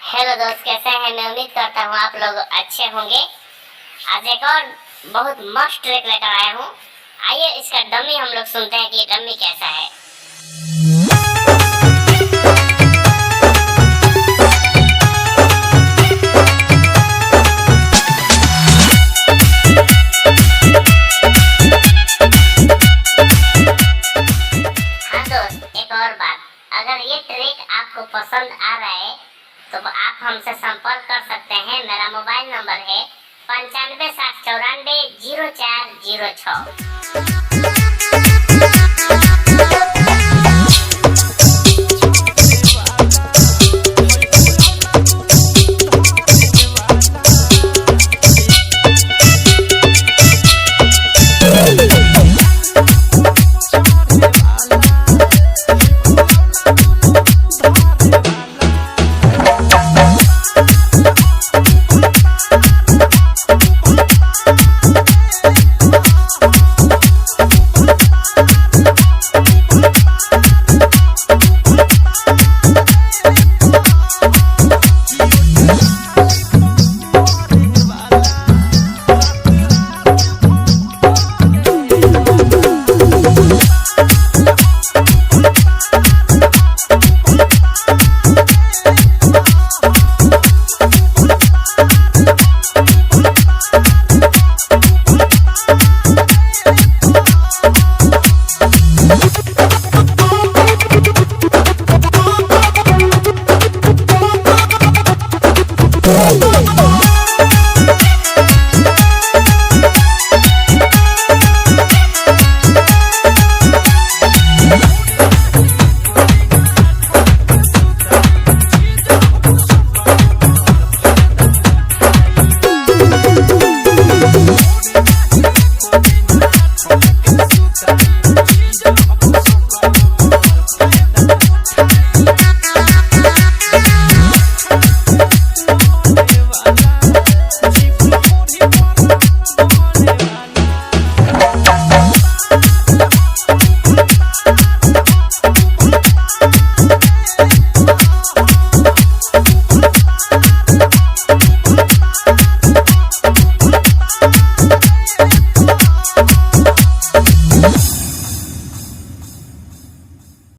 Hello दोस्त, कैसे हैं? मैं उम्मीद करता हूँ आप लोग अच्छे होंगे। आज एक और बहुत मस्त ट्रैक लेकर आया हूँ। आइए इसका डमी हम लोग सुनते हैं कि डमी कैसा है। हाँ दोस्त, एक और बात, अगर ये ट्रैक आपको पसंद आ रहा है तो आप हमसे संपर्क कर सकते हैं। मेरा मोबाइल नंबर है 95 60 94 04।